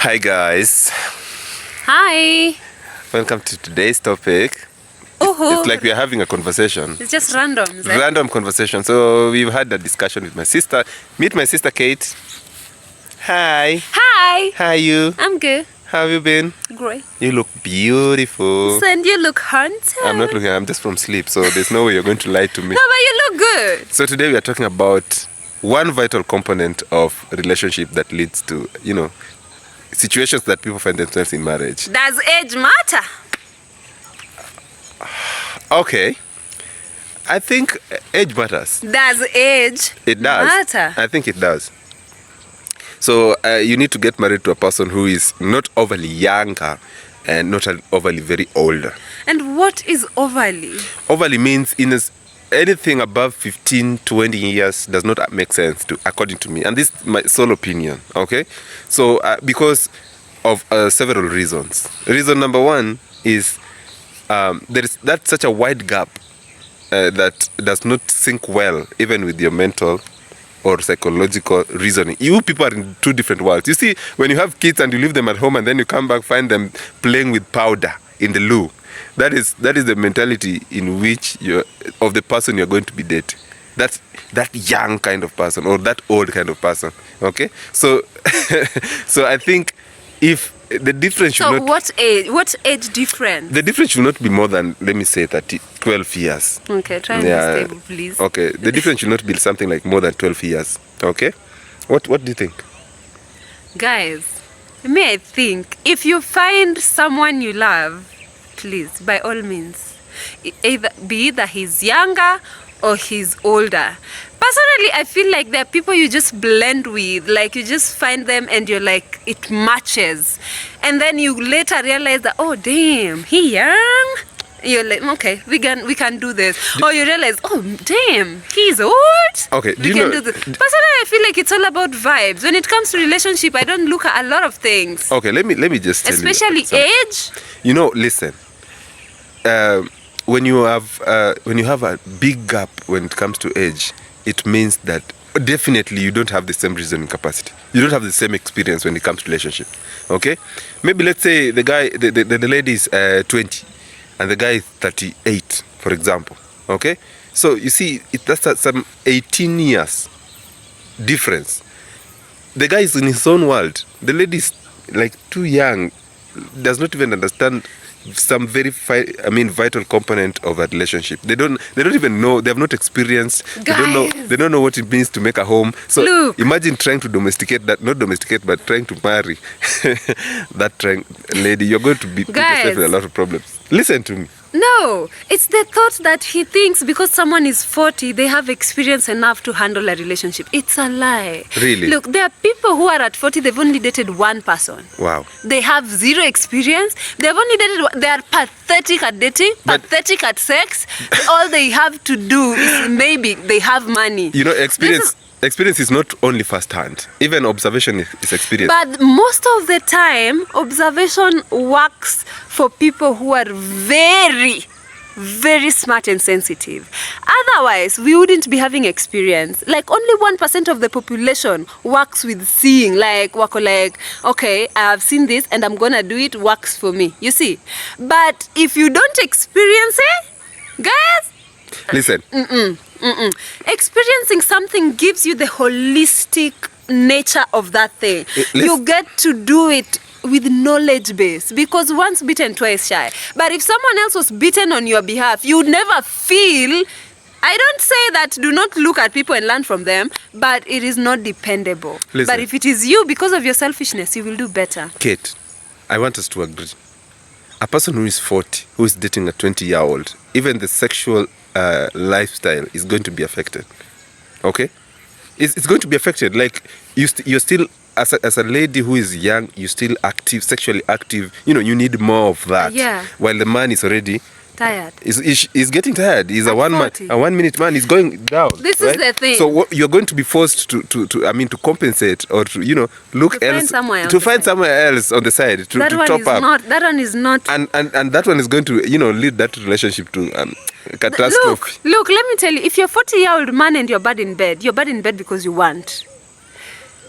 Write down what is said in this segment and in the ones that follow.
Hi guys. Hi. Welcome to today's topic. It's like we are having a conversation. It's just random. Random conversation. So we've had a discussion with my sister. Meet my sister Kate. Hi. Hi. How are you? I'm good. How have you been? Great. You look beautiful. And you look handsome. I'm not looking. I'm just from sleep, so there's no way you're going to lie to me. No, but you look good. So today we are talking about one vital component of a relationship that leads to, situations that people find themselves in marriage. Does age matter? Okay. I think age matters. Does age It does. matter? I think it does. So you need to get married to a person who is not overly younger and not overly very older. And what is overly? Overly means anything above 15, 20 years does not make sense according to me. And this is my sole opinion, okay? So because of several reasons. Reason number one is that's such a wide gap that does not sync well even with your mental or psychological reasoning. You people are in two different worlds. You see, when you have kids and you leave them at home and then you come back, find them playing with powder in the loo, that is the mentality in which of the person you're going to be dating. That's that young kind of person or that old kind of person. Okay? So so I think if the difference should not... What age difference? The difference should not be more than, let me say, 12 years. Okay, try and be stable, please. Okay, the difference should not be something like more than 12 years. Okay? What do you think? Guys, I think if you find someone you love, please, by all means, either he's younger or he's older. Personally, I feel like there are people you just blend with, like you just find them and you're like, it matches. And then you later realize that, oh damn, he young? You're like, okay, we can do this. Or you realize, oh damn, he's old? Okay, we can do this. Personally, I feel like it's all about vibes. When it comes to relationship, I don't look at a lot of things. Okay, let me just tell especially you age. Listen. When you have a big gap when it comes to age, it means that definitely you don't have the same reasoning capacity. You don't have the same experience when it comes to relationship. Okay? Maybe let's say the lady is 20 and the guy is 38, for example. Okay? So you see, that's some 18 years difference. The guy is in his own world. The lady is like too young, does not even understand some very vital component of a relationship. They don't even know. They have not experienced. Guys. They don't know what it means to make a home. So Look. Imagine trying to domesticate that, not domesticate, but trying to marry that lady. You're going to put yourself in a lot of problems. Listen to me. No, it's the thought that he thinks because someone is 40, they have experience enough to handle a relationship. It's a lie. Really? Look, there are people who are at 40, they've only dated one person. Wow. They have zero experience. They've only dated one. They are pathetic at dating, pathetic at sex. All they have to do is maybe they have money. Experience is not only first-hand. Even observation is experience. But most of the time, observation works for people who are very, very smart and sensitive. Otherwise, we wouldn't be having experience. Like, only 1% of the population works with seeing. Like, okay, I have seen this and I'm gonna do it, works for me. You see? But if you don't experience it, guys... Listen. Experiencing something gives you the holistic nature of that thing. You get to do it with knowledge base, because once bitten, twice shy. But if someone else was bitten on your behalf, you would never feel... I don't say that do not look at people and learn from them, but it is not dependable. Listen. But if it is you, because of your selfishness, you will do better. Kate, I want us to agree. A person who is 40, who is dating a 20-year-old, even the sexual lifestyle is going to be affected. Okay? It's going to be affected. Like, you're still, as a lady who is young, you're still active, sexually active. You need more of that. Yeah. While the man is already... tired. He's getting tired. He's a 1 minute man. He's going down. This is the thing. So you're going to be forced to compensate or to look else to find somewhere else on the side to top up. That one is not. And that one is going to lead that relationship to catastrophe. Look. Let me tell you. If you're a 40-year-old man and you're bad in bed because you want.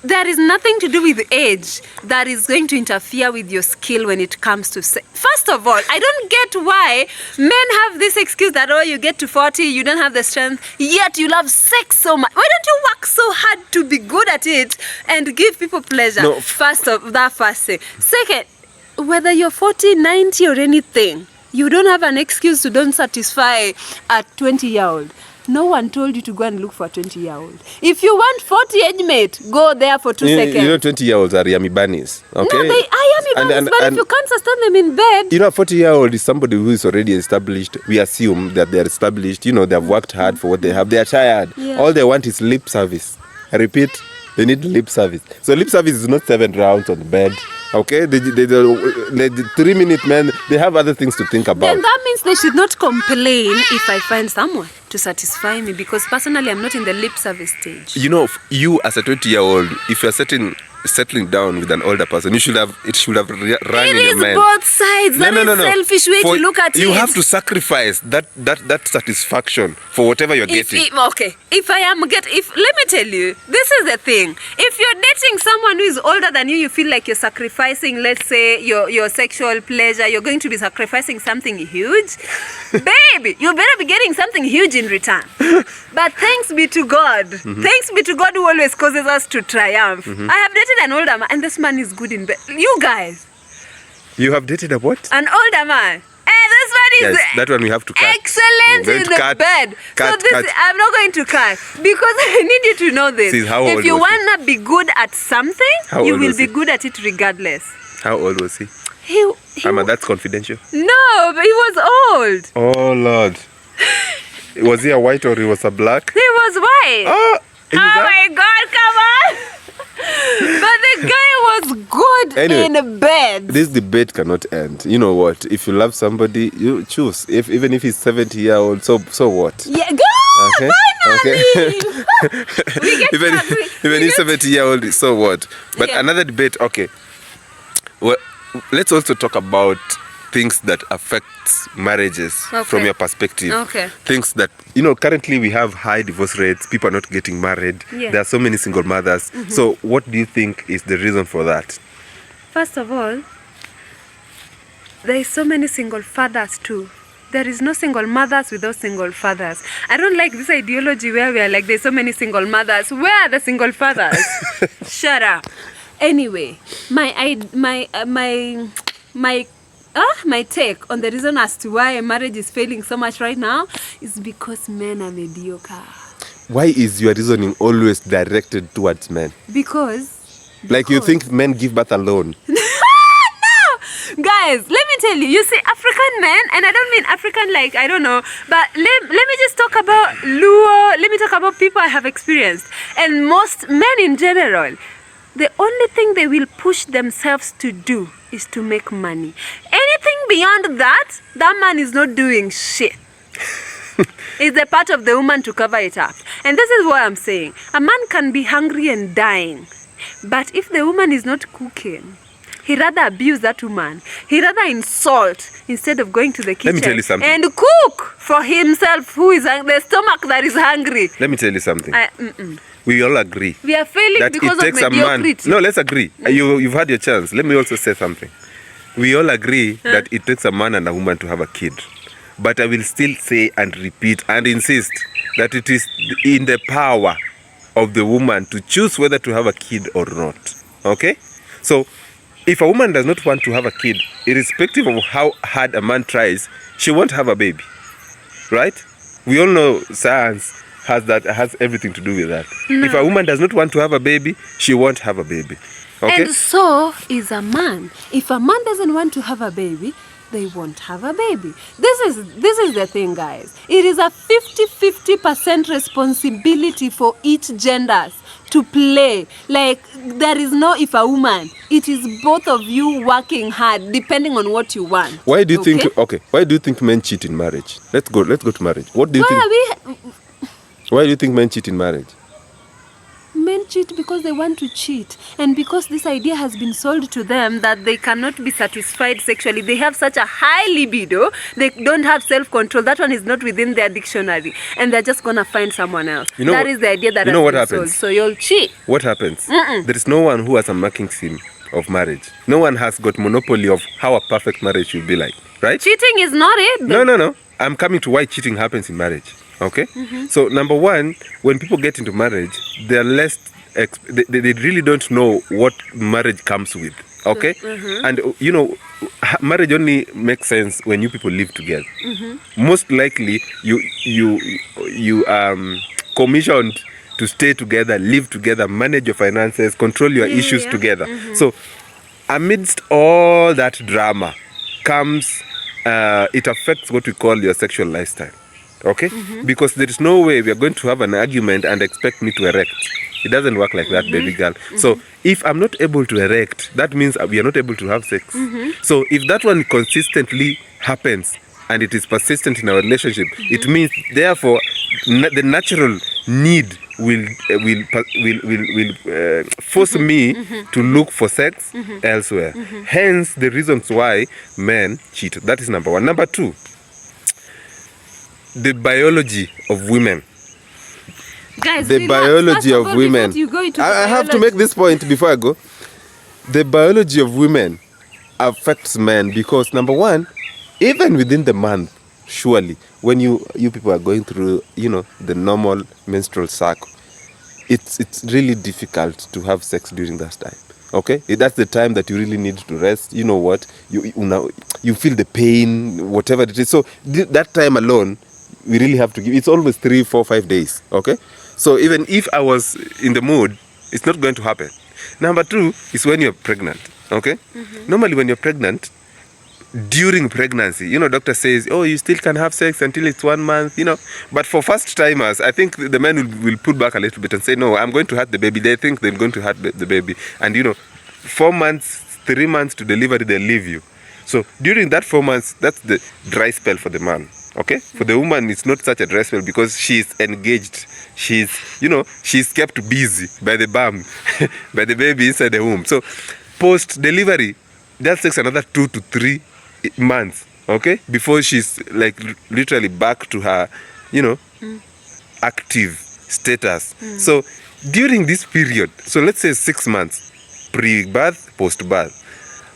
there is nothing to do with age that is going to interfere with your skill when it comes to sex. First of all, I don't get why men have this excuse that, oh, you get to 40, you don't have the strength, yet you love sex so much. Why don't you work so hard to be good at it and give people pleasure? No. First thing. Second, whether you're 40, 90 or anything, you don't have an excuse to don't satisfy a 20-year-old. No one told you to go and look for a 20-year-old. If you want 40 age mate, go there for 2 seconds. You know, 20-year-olds are yummy bunnies. Okay? No, they are yummy bunnies, but if you can't sustain them in bed... You know, a 40-year-old is somebody who is already established. We assume that they're established. You know, they've worked hard for what they have. They're tired. Yeah. All they want is lip service. I repeat, they need lip service. So lip service is not 7 rounds on the bed. Okay? The 3-minute men, they have other things to think about. Then that means they should not complain if I find someone to satisfy me, because personally I'm not in the lip service stage. You know, you as a 20-year-old, if you're settling down with an older person, it should have run in your mind. It is both sides. That is selfish way to look at it. You have to sacrifice that satisfaction for whatever you're getting. Let me tell you, this is the thing. If you're dating someone who is older than you feel like you're sacrificing, let's say, your sexual pleasure, you're going to be sacrificing something huge. Baby, you better be getting something huge in return. But thanks be to God. Mm-hmm. Thanks be to God who always causes us to triumph. Mm-hmm. I have dated an older man, and this man is good in bed. You guys. You have dated a what? An older man. And this one is that one we have to cut. Excellent in the bed. I'm not going to cut, because I need you to know this. See, how old if you was want to be good at something, you will be good at it regardless. How old was he? Amma, that's confidential. No, but he was old. Oh, Lord. Was he a white or he was a black? He was white. Oh my God, come on. But the guy was good in bed. This debate cannot end. You know what? If you love somebody, you choose. Even if he's 70-year-old, so what? Yeah, go. Okay. Even if 70-year-old, so what? But another debate. Okay. Well, let's also talk about things that affect marriages from your perspective. Okay. Things that, currently we have high divorce rates. People are not getting married. Yeah. There are so many single mothers. Mm-hmm. So what do you think is the reason for that? First of all, there is so many single fathers too. There is no single mothers without single fathers. I don't like this ideology where we are like, there's so many single mothers. Where are the single fathers? Shut up. Anyway, my take on the reason as to why marriage is failing so much right now is because men are mediocre. Why is your reasoning always directed towards men? Because you think men give birth alone? No! Guys, let me tell you, you see, African men, and I don't mean African like, I don't know, but let me just talk about Luo, let me talk about people I have experienced. And most men in general, the only thing they will push themselves to do is to make money. Anything beyond that, that man is not doing shit. It's the part of the woman to cover it up. And this is what I'm saying. A man can be hungry and dying, but if the woman is not cooking, he rather abuse that woman. He rather insult instead of going to the kitchen. Let me tell you something. And cook for himself, who is the stomach that is hungry. Let me tell you something. We all agree. We are failing that because it takes of mediocrity. No, let's agree. You've had your chance. Let me also say something. We all agree that it takes a man and a woman to have a kid. But I will still say and repeat and insist that it is in the power of the woman to choose whether to have a kid or not. Okay? So, if a woman does not want to have a kid, irrespective of how hard a man tries, she won't have a baby. Right? We all know science has everything to do with that. No. If a woman does not want to have a baby, she won't have a baby. Okay? And so is a man. If a man doesn't want to have a baby, they won't have a baby. This is the thing, guys. It is a 50-50% responsibility for each genders to play. Like, there is no if a woman. It is both of you working hard, depending on what you want. Why do you think? Okay. Why do you think men cheat in marriage? Let's go to marriage. What do you think? Why do you think men cheat in marriage? Men men cheat because they want to cheat, and because this idea has been sold to them that they cannot be satisfied sexually. They have such a high libido, they don't have self-control. That one is not within their dictionary, and they're just gonna find someone else. That is the idea that has been sold. So you'll cheat. What happens? There is no one who has a marking scheme of marriage. No one has got monopoly of how a perfect marriage should be like, right? Cheating is not it. No. I'm coming to why cheating happens in marriage. Okay? So number one, when people get into marriage, they're less, they really don't know what marriage comes with. Okay? And marriage only makes sense when you people live together. Most likely, you commissioned to stay together, live together, manage your finances, control your issues together. So amidst all that drama comes, it affects what we call your sexual lifestyle. Okay? Because there is no way we are going to have an argument and expect me to erect. It doesn't work like that, baby girl. So if I'm not able to erect, that means we are not able to have sex. So if that one consistently happens and it is persistent in our relationship, it means therefore the natural need will force me to look for sex elsewhere. Hence the reasons why men cheat. That is number one. Number two, the biology of women. Guys, The biology of women. I have to make this point before I go. The biology of women affects men because number one, even within the month, surely when you people are going through the normal menstrual cycle, it's really difficult to have sex during that time. Okay, that's the time that you really need to rest. You know what, you feel the pain, whatever it is. So that time alone, we really have to give. It's always 3, 4, 5 days. Okay, so even if I was in the mood, it's not going to happen. Number two is when you're pregnant. Okay, normally when you're pregnant, during pregnancy, doctor says, oh, you still can have sex until it's 1 month, But for first timers, I think the men will pull back a little bit and say, no, I'm going to hurt the baby. They think they're going to hurt the baby. And, 4 months, 3 months to delivery, they leave you. So during that 4 months, that's the dry spell for the man. Okay? For the woman, it's not such a dry spell because she's engaged. She's kept busy by the bum, by the baby inside the womb. So post-delivery, that takes another 2 to 3 months, okay, before she's like literally back to her active status. So during this period, so let's say 6 months, pre-birth, post-birth,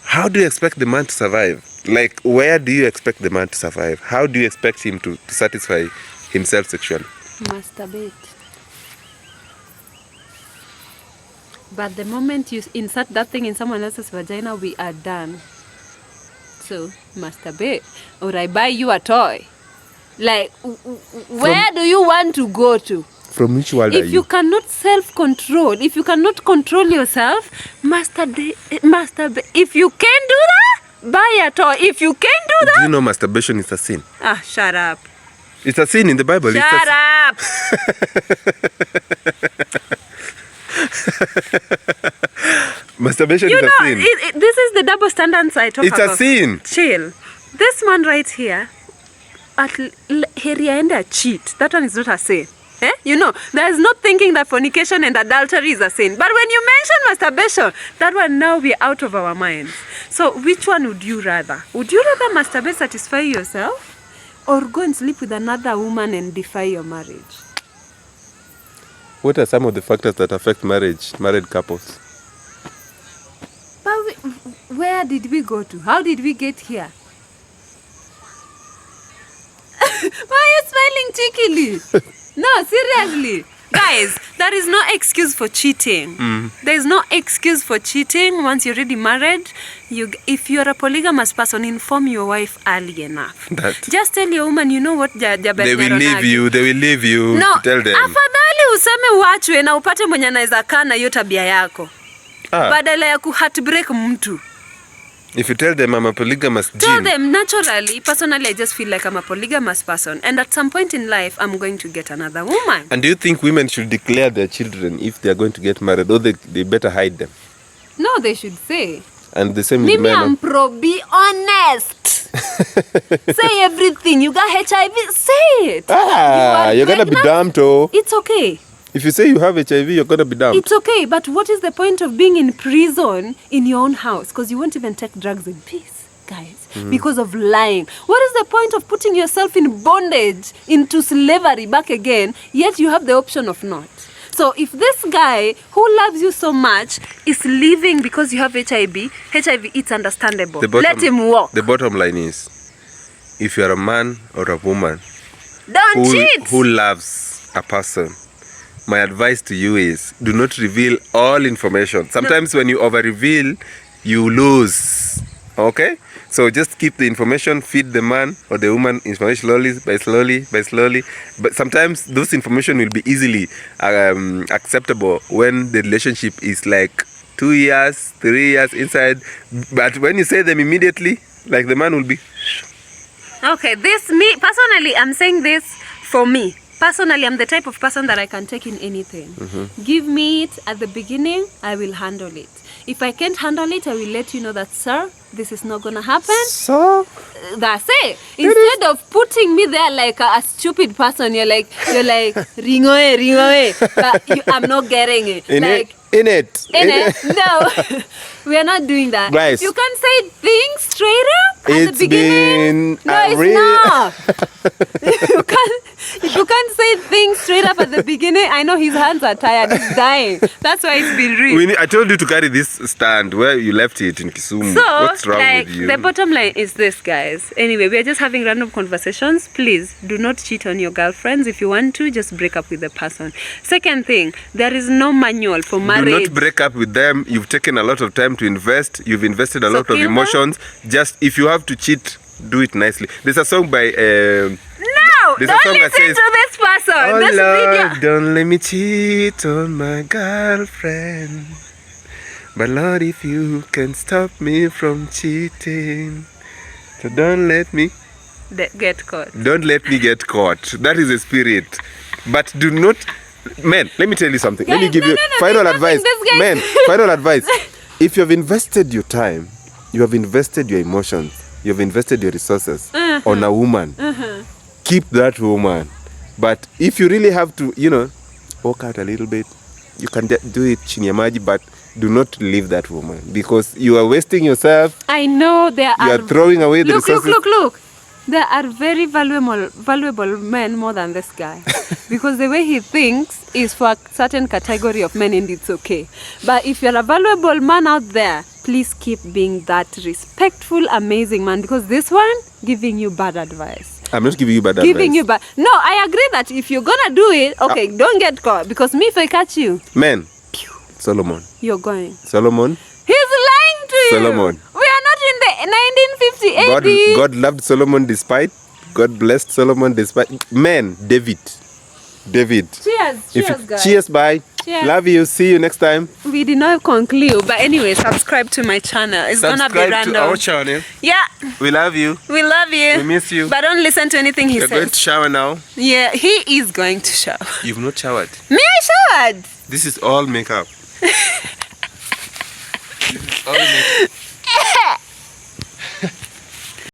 how do you expect the man to survive? Like, where do you expect the man to survive? How do you expect him to satisfy himself sexually? Masturbate. But the moment you insert that thing in someone else's vagina, we are done. So, masturbate. Or I buy you a toy. Like, where do you want to go to? From which world are you? If you cannot self-control, if you cannot control yourself, masturbate. If you can do that, buy a toy. If you can do that... Do you know masturbation is a sin? Ah, shut up. It's a sin in the Bible. Shut up! Masturbation is a sin. This is the double standards I talk about. It's a sin. Chill. This man right here, heriaenda cheat. That one is not a sin. There's no thinking that fornication and adultery is a sin. But when you mention masturbation, that one now we're out of our minds. So which one would you rather? Would you rather masturbate, satisfy yourself, or go and sleep with another woman and defy your marriage? What are some of the factors that affect married couples? But where did we go to? How did we get here? Why are you smiling cheekily? No, seriously. Guys, there is no excuse for cheating. There is no excuse for cheating once you're already married. If you're a polygamous person, inform your wife early enough. Just tell your woman, you know what, they will leave you. No, tell them. Afadhali useme uachwe na upate mwenye anaweza kaa na hiyo tabia yako. Badala ya ku-heartbreak mtu. If you tell them I'm a polygamous Tell them, naturally, personally, I just feel like I'm a polygamous person. And at some point in life, I'm going to get another woman. And do you think women should declare their children if they are going to get married, or they better hide them? No, they should say. And the same with men. I'm pro, be honest. Say everything. You got HIV, say it. You're going to be dumped, oh. It's okay. If you say you have HIV, you're gonna be dumped. It's okay, but what is the point of being in prison in your own house? Because you won't even take drugs in peace, guys, because of lying. What is the point of putting yourself in bondage, into slavery back again, yet you have the option of not? So if this guy who loves you so much is leaving because you have HIV, it's understandable. Let him walk. The bottom line is, if you're a man or a woman Don't cheat. who loves a person, my advice to you is, do not reveal all information. Sometimes when you over-reveal, you lose. Okay? So just keep the information, feed the man or the woman information slowly. But sometimes those information will be easily acceptable when the relationship is like 2 years, 3 years inside. But when you say them immediately, like the man will be... Okay, me personally, I'm saying this for me. Personally, I'm the type of person that I can take in anything. Give me it at the beginning, I will handle it. If I can't handle it, I will let you know that, sir, this is not gonna happen. So that's it. Instead of putting me there like a stupid person, you're like ring away. But I'm not getting it. In it. No, we are not doing that. Guys, you can say things straight up at the beginning. It's not. If you can't say things straight up at the beginning, I know his hands are tired. He's dying. That's why it's been real. I told you to carry this stand where you left it in Kisumu. So, what's wrong with you? The bottom line is this, guys. Anyway, we are just having random conversations. Please do not cheat on your girlfriends. If you want to, just break up with the person. Second thing, there is no manual for marriage. Do not break up with them. You've taken a lot of time to invest. You've invested a lot of emotions. Just if you have to cheat, do it nicely. There's a song by don't listen to this person. Oh this Lord, video. don't let me cheat on my girlfriend. But Lord, if you can stop me from cheating, so don't let me get caught. Don't let me get caught. That is the spirit. But do not, men, let me tell you something. Let me give you final advice. Men, final advice. If you have invested your time, you have invested your emotions, you have invested your resources on a woman, keep that woman. But if you really have to, walk out a little bit, you can do it chini ya maji, but do not leave that woman because you are wasting yourself. I know you are throwing away the resources. Look. There are very valuable men more than this guy. Because the way he thinks is for a certain category of men and it's okay. But if you're a valuable man out there, please keep being that respectful, amazing man. Because this one, giving you bad advice. I'm not giving you bad advice. No, I agree that if you're gonna do it, okay, don't get caught. Because me, if I catch you. Men. Solomon. You're going. Solomon. He's lying to you. Solomon. We are not in the 1950 AD. God loved Solomon despite. God blessed Solomon despite. Men, David. Cheers, guys. Cheers, bye. Cheers. Love you. See you next time. We did not conclude, but anyway, subscribe to my channel. It's gonna be random. Subscribe to our channel. Yeah. We love you. We love you. We miss you. But don't listen to anything he says. You're going to shower now. Yeah, he is going to shower. You've not showered. Me, I showered. This is all makeup. This is all makeup.